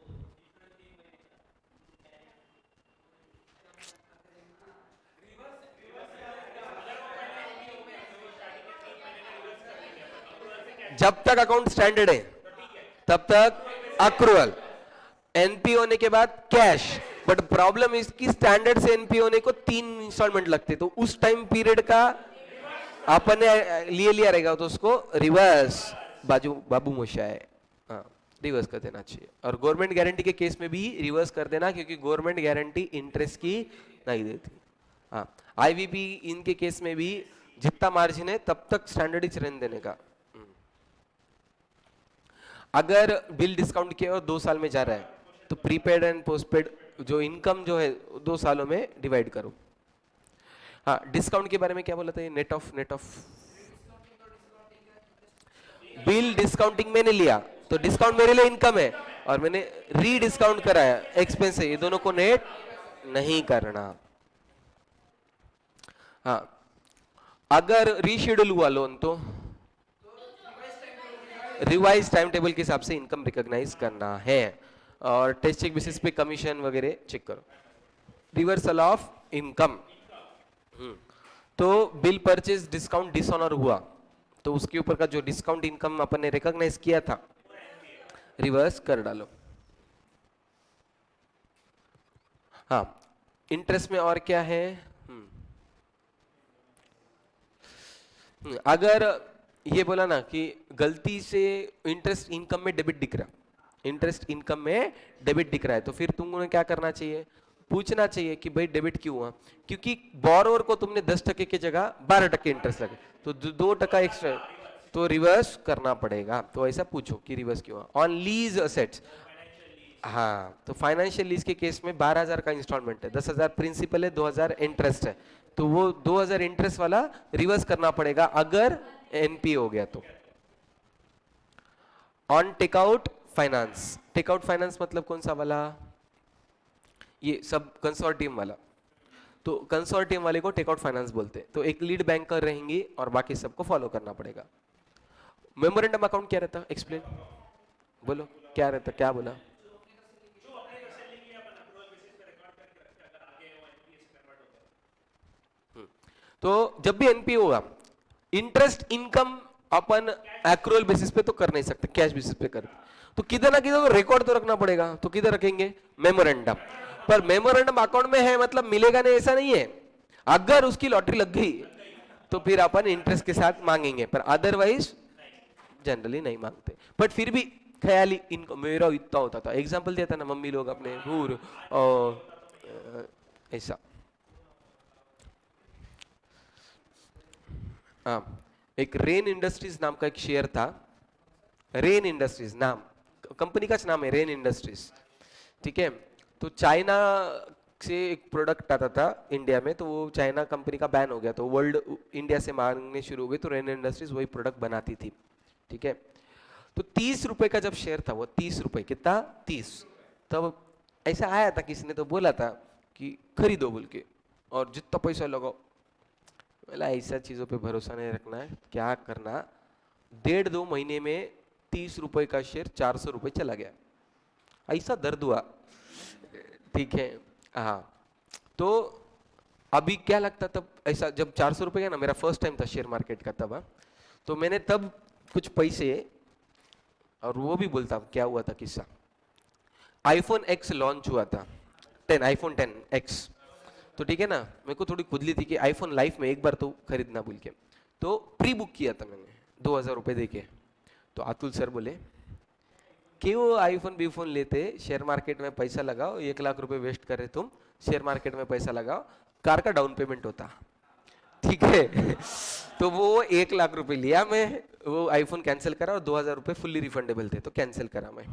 जब तक अकाउंट स्टैंडर्ड है तब तक अक्रूवल, एनपी होने के बाद कैश, बट प्रॉब्लम इसकी स्टैंडर्ड से एनपी होने को 3 इंस्टॉलमेंट लगते, तो उस टाइम पीरियड का अपने लिए लिया रहेगा तो उसको रिवर्स बाबू मोशा है, हाँ रिवर्स कर देना चाहिए। और गवर्नमेंट गारंटी के केस में भी रिवर्स कर देना, क्योंकि गवर्नमेंट गारंटी इंटरेस्ट की नहीं देती। हाँ आईवीपी इनके केस में भी जितना मार्जिन है तब तक स्टैंडर्ड ही रहने देने का। अगर बिल डिस्काउंट किया और 2 साल में जा रहा है तो प्रीपेड एंड पोस्टपेड जो इनकम जो है 2 सालों में डिवाइड करो। हाँ डिस्काउंट के बारे में क्या बोला था, ये नेट ऑफ बिल डिस्काउंटिंग मैंने लिया तो डिस्काउंट मेरे लिए इनकम है, और मैंने री डिस्काउंट कराया एक्सपेंस है, ये दोनों को नेट नहीं करना। हाँ अगर रीशेड्यूल हुआ लोन तो रिवाइज टाइम टेबल के हिसाब से इनकम रिकॉग्नाइज करना है, और टेस्ट चेक बेसिस पे कमीशन वगैरह चेक करो। Reversal of income. तो बिल परचेज डिस्काउंट डिसऑनर हुआ तो उसके ऊपर का जो डिस्काउंट इनकम अपन ने रिकॉग्नाइज किया था रिवर्स कर डालो। हाँ, इंटरेस्ट में और क्या है? अगर ये बोला ना कि गलती से इंटरेस्ट इनकम में डेबिट दिख रहा, इंटरेस्ट इनकम में डेबिट दिख रहा है, तो फिर तुमने क्या करना चाहिए? पूछना चाहिए कि भाई डेबिट क्यों हुआ? क्योंकि बोरोवर को तुमने 10% की जगह 12% इंटरेस्ट लगे, तो 2% एक्स्ट्रा, तो रिवर्स करना पड़ेगा। तो ऐसा पूछो कि रिवर्स क्यों हुआ। ऑन लीज असेट्स, हाँ, तो फाइनेंशियल लीज के केस में 12,000 का इंस्टॉलमेंट है, 10,000 प्रिंसिपल है, 2,000 इंटरेस्ट है, तो वो 2,000 इंटरेस्ट वाला रिवर्स करना पड़ेगा अगर एनपी हो गया तो। On takeout finance, takeout finance मतलब कौन सा वाला? ये सब कंसोर्टियम वाला, तो कंसोर्टियम वाले को टेकआउट फाइनेंस बोलते हैं। तो एक लीड बैंकर रहेंगी और बाकी सबको फॉलो करना पड़ेगा। मेमोरेंडम अकाउंट क्या रहता? एक्सप्लेन, बोलो क्या रहता, क्या बोला? तो जब भी एनपी होगा, इंटरेस्ट इनकम अपन एक्रूअल बेसिस पे तो कर नहीं सकते, कैश बेसिस पे कर, तो किधर ना किधर रिकॉर्ड तो रखना पड़ेगा। तो किधर रखेंगे? मेमोरेंडम। पर मेमोरेंडम अकाउंट में है मतलब मिलेगा नहीं ऐसा नहीं है, अगर उसकी लॉटरी लग गई तो फिर अपन इंटरेस्ट के साथ मांगेंगे, पर अदरवाइज जनरली नहीं मांगते। बट फिर भी ख्याली इनको मेरा इतना होता था, एग्जाम्पल दिया था ना मम्मी लोग अपने हूर और ऐसा। हाँ, एक रेन इंडस्ट्रीज नाम का एक शेयर था, रेन इंडस्ट्रीज नाम कंपनी का नाम है, रेन इंडस्ट्रीज, ठीक है। तो चाइना से एक प्रोडक्ट आता था इंडिया में, तो वो चाइना कंपनी का बैन हो गया, तो वर्ल्ड इंडिया से मांगने शुरू हो गई, तो रेन इंडस्ट्रीज वही प्रोडक्ट बनाती थी, ठीक है। तो 30 रुपए का जब शेयर था, वो 30 रुपए, कितना? 30। तब ऐसा आया था, किसी ने तो बोला था कि खरीदो बोल के, और जितना पैसा लगाओ। बोला ऐसा चीजों पे भरोसा नहीं रखना है, क्या करना, 1.5-2 महीने में 30 रुपए का शेयर 400 रुपए चला गया, ऐसा दर्द हुआ, ठीक है। हाँ, तो अभी क्या लगता तब ऐसा, जब 400 रुपए का ना, मेरा फर्स्ट टाइम था शेयर मार्केट का तब, तो मैंने तब कुछ पैसे, और वो भी बोलता क्या हुआ था किस्सा, आईफोन एक्स लॉन्च हुआ था, 10 आईफोन 10 एक्स, तो ठीक है ना, मेरे को थोड़ी खुजली थी कि आईफोन लाइफ में एक बार तो खरीदना बोल के, तो प्री बुक किया था मैंने 2,000 रुपए दे के। तो अतुल सर बोले क्यों आईफोन बीफोन लेते, शेयर मार्केट में पैसा लगाओ, 1 लाख रुपए वेस्ट कर रहे तुम, शेयर मार्केट में पैसा लगाओ, कार का डाउन पेमेंट होता, ठीक है। तो वो 1 लाख रुपए लिया मैं, वो आईफोन कैंसिल करा, और 2,000 रुपए फुल्ली रिफंडेबल थे, तो कैंसिल करा मैं,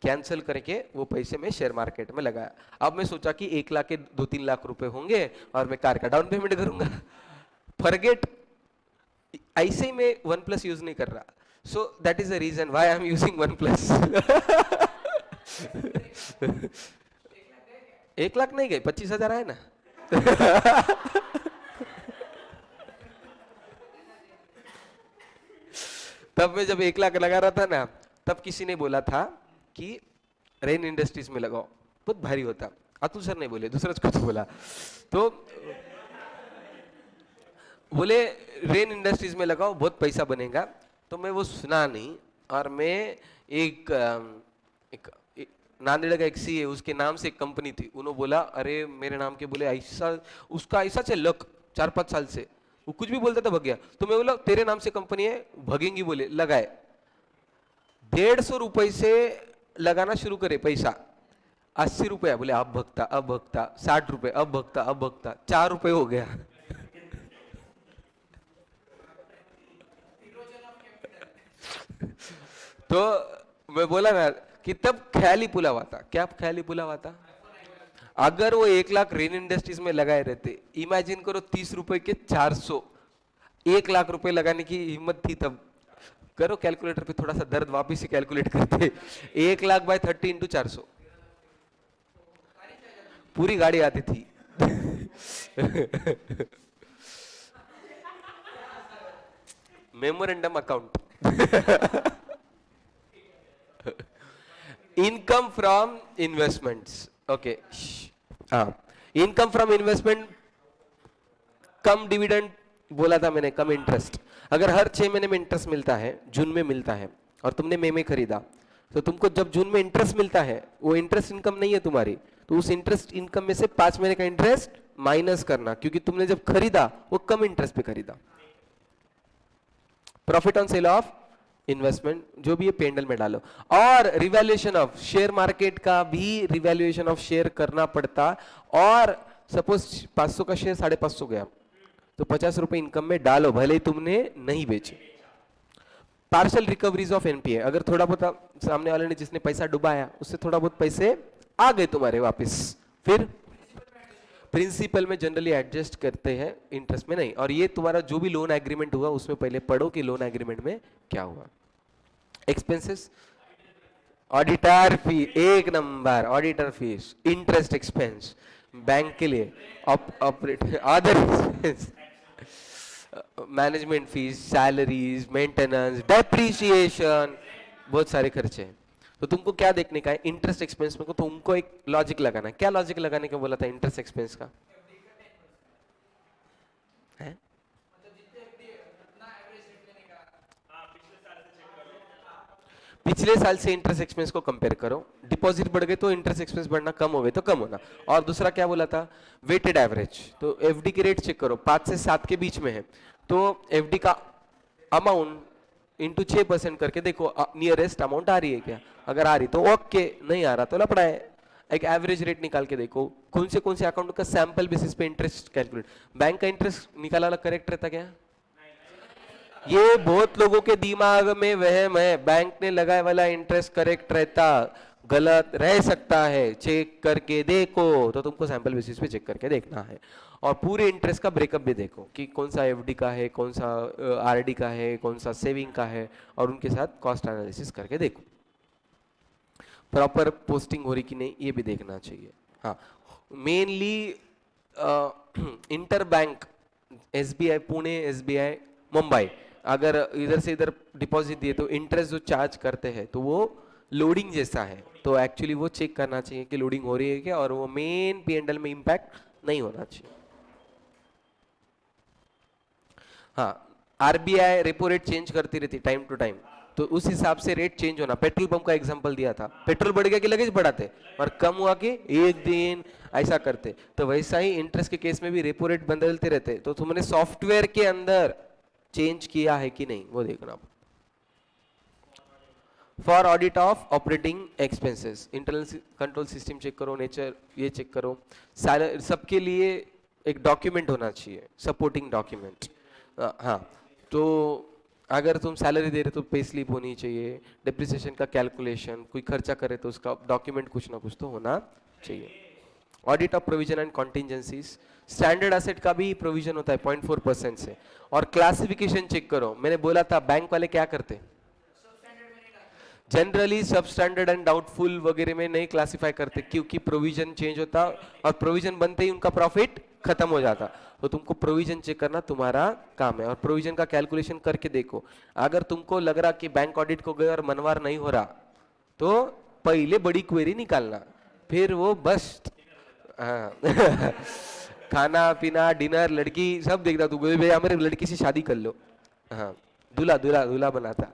कैंसिल करके वो पैसे मैं शेयर मार्केट में लगाया। अब मैं सोचा कि 1 लाख के 2-3 लाख रुपए होंगे और मैं कार का डाउन पेमेंट करूंगा, फॉरगेट, ऐसे ही मैं वन प्लस यूज नहीं कर रहा, so that is the reason why I am using OnePlus. 1 lakh नहीं गए, 25,000 आए ना। तब मैं जब 1 लाख लगा रहा था ना, तब किसी ने बोला था कि रेन इंडस्ट्रीज में लगाओ, बहुत भारी होता। अतुल सर नहीं बोले, दूसरा कुछ बोला, तो बोले रेन इंडस्ट्रीज में लगाओ बहुत पैसा बनेगा, तो मैं वो सुना नहीं, और मैं एक नांदेड़ का एक सी है, उसके नाम से एक कंपनी थी, उन्होंने बोला अरे मेरे नाम के, बोले ऐसा उसका ऐसा चल लक 4-5 साल से, वो कुछ भी बोलता था भग गया, तो मैं बोला तेरे नाम से कंपनी है भगेंगी, बोले लगाए, 150 रुपए से लगाना शुरू करे पैसा, 80 रुपया, बोले अब भगता अब भगता, 60 रुपए अब भगता अब भगता, 4 रुपए हो गया। तो मैं बोला ना कि तब ख्याली पुलावा था, क्या ख्याली पुलावा था, अगर वो 1 लाख रेन इंडस्ट्रीज में लगाए रहते, इमेजिन करो 30 रुपए के 400, 1 लाख रुपए लगाने की हिम्मत थी तब, करो कैलकुलेटर पे थोड़ा सा दर्द, वापिस से कैलकुलेट करते, 1 लाख बाय 30 इंटू 400, पूरी गाड़ी आती थी। Memorandum account, income from investments, okay. हाँ, income from investment cum dividend बोला था मैंने, कम इंटरेस्ट। अगर हर 6 महीने में इंटरेस्ट मिलता है, जून में मिलता है, और तुमने मई में खरीदा, तो तुमको जब जून में इंटरेस्ट मिलता है, वो इंटरेस्ट इनकम नहीं है तुम्हारी, तो उस इंटरेस्ट इनकम में से 5 महीने का इंटरेस्ट माइनस करना, क्योंकि तुमने जब खरीदा वो कम इंटरेस्ट पे खरीदा। Profit on sale of investment जो भी है पेंडल में डालो। और रिवैल्यूएशन ऑफ शेयर मार्केट का भी रिवैल्यूएशन ऑफ शेयर करना पड़ता। और सपोज 500 का शेयर 550 गया, तो 50 रुपए इनकम में डालो, भले ही तुमने नहीं बेचे। पार्शियल रिकवरीज ऑफ एनपीए, अगर थोड़ा बहुत सामने वाले ने जिसने पैसा डुबाया उससे थोड़ा बहुत पैसे आ गए तुम्हारे वापस, फिर प्रिंसिपल में जनरली एडजस्ट करते हैं, इंटरेस्ट में नहीं। और ये तुम्हारा जो भी लोन एग्रीमेंट हुआ उसमें पहले पढ़ो कि लोन एग्रीमेंट में क्या हुआ। एक्सपेंसेस, ऑडिटर फी, एक number auditor fees, interest expense bank के लिए, other expense, management fees, salaries, maintenance, depreciation, बहुत सारे खर्चे हैं। तो तुमको क्या देखने का है इंटरेस्ट एक्सपेंस में, को तुमको एक लॉजिक लगाना है। क्या लॉजिक लगाने का बोला था इंटरेस्ट एक्सपेंस का है? पिछले साल से इंटरेस्ट एक्सपेंस को कंपेयर करो। डिपॉजिट बढ़ गए तो इंटरेस्ट एक्सपेंस बढ़ना, कम हो गए तो कम होना। और दूसरा क्या बोला था, वेटेड एवरेज। तो एफडी की रेट चेक करो, 5 से 7 के बीच में है, तो एफडी का अमाउंट इंटू 6% करके देखो नियरेस्ट अमाउंट आ रही है क्या। अगर आ रही तो ओके, नहीं आ रहा तो लपड़ा है। एक एवरेज रेट निकाल के देखो कौन से अकाउंट का सैंपल बेसिस पे इंटरेस्ट कैलकुलेट। बैंक का इंटरेस्ट निकाला करेक्ट रहता क्या? ये बहुत लोगों के दिमाग में वहम है, बैंक ने लगाए वाला इंटरेस्ट करेक्ट रहता, गलत रह सकता है, चेक करके देखो। तो तुमको सैंपल बेसिस पे चेक करके देखना है। और पूरे इंटरेस्ट का ब्रेकअप भी देखो कि कौन सा एफडी का है, कौन सा आरडी का है, कौन सा सेविंग का है, और उनके साथ कॉस्ट एनालिसिस करके देखो। प्रॉपर पोस्टिंग हो रही कि नहीं ये भी देखना चाहिए। हाँ, mainly inter bank, SBI Pune, SBI Mumbai, अगर इधर से इधर डिपॉजिट दिए तो इंटरेस्ट जो चार्ज करते हैं तो वो लोडिंग जैसा है, तो एक्चुअली वो चेक करना चाहिए कि लोडिंग हो रही है क्या, और वो मेन पीएनएल में इंपैक्ट नहीं होना चाहिए। हाँ, आरबीआई रेपो रेट चेंज करती रहती टाइम टू टाइम, तो उस हिसाब से रेट चेंज होना। पेट्रोल पंप का एग्जांपल दिया था, पेट्रोल बढ़ गया कि लगेज बढ़ाते, और कम हुआ कि एक दिन ऐसा करते। तो वैसा ही इंटरेस्ट के केस में भी रेपो रेट बदलते रहते, तो तुमने सॉफ्टवेयर के अंदर चेंज किया है कि नहीं वो देखना। For audit of operating expenses, internal control system check करो, नेचर ये चेक करो। सबके लिए एक डॉक्यूमेंट होना चाहिए, सपोर्टिंग डॉक्यूमेंट। हाँ, तो अगर तुम सैलरी दे रहे तो पे स्लिप होनी चाहिए, डिप्रिसिएशन का कैलकुलेशन, कोई खर्चा करे तो उसका डॉक्यूमेंट कुछ ना कुछ तो होना चाहिए। Audit of provision and contingencies, standard asset का भी प्रोविजन होता है 0.4% से। और क्लासिफिकेशन चेक करो, मैंने बोला था बैंक वाले क्या करते, जनरली सब स्टैंडर्ड एंड डाउटफुल वगैरह में नहीं क्लासिफाई करते, क्योंकि प्रोविजन चेंज होता और प्रोविजन बनते ही उनका प्रॉफिट खत्म हो जाता। तो तुमको प्रोविजन चेक करना तुम्हारा काम है, और प्रोविजन का कैलकुलेशन करके देखो। अगर तुमको लग रहा कि बैंक ऑडिट को गए और मनवार नहीं हो रहा, तो पहले बड़ी क्वेरी निकालना, फिर वो बस खाना पीना डिनर लड़की सब देखता, तू भैया मेरे लड़की से शादी कर लो, हाँ दूल्हा दूल्हा दूल्हा बनाता।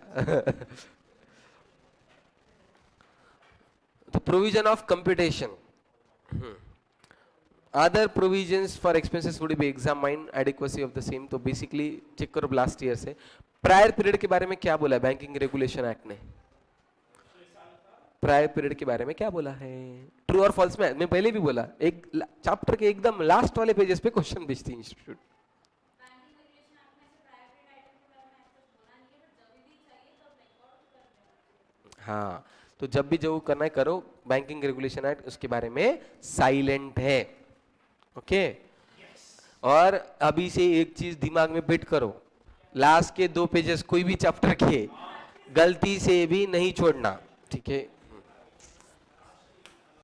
तो provision of computation, other provisions for expenses would be examine adequacy of the same. तो बेसिकली चेक करो लास्ट ईयर से। प्रायर पीरियड के बारे में क्या बोला है बैंकिंग रेगुलेशन एक्ट ने, प्रायर पीरियड के बारे में क्या बोला है, ट्रू और फॉल्स में मैं पहले भी बोला, एक चैप्टर के एकदम लास्ट वाले पेजेस पे क्वेश्चन भेजती इंस्टीट्यूट। हाँ, तो जब भी जो करना है करो, बैंकिंग रेगुलेशन एक्ट उसके बारे में साइलेंट है, ओके। और अभी से एक चीज दिमाग में फिट करो, लास्ट के 2 पेजेस कोई भी चैप्टर के गलती से भी नहीं छोड़ना, ठीक है।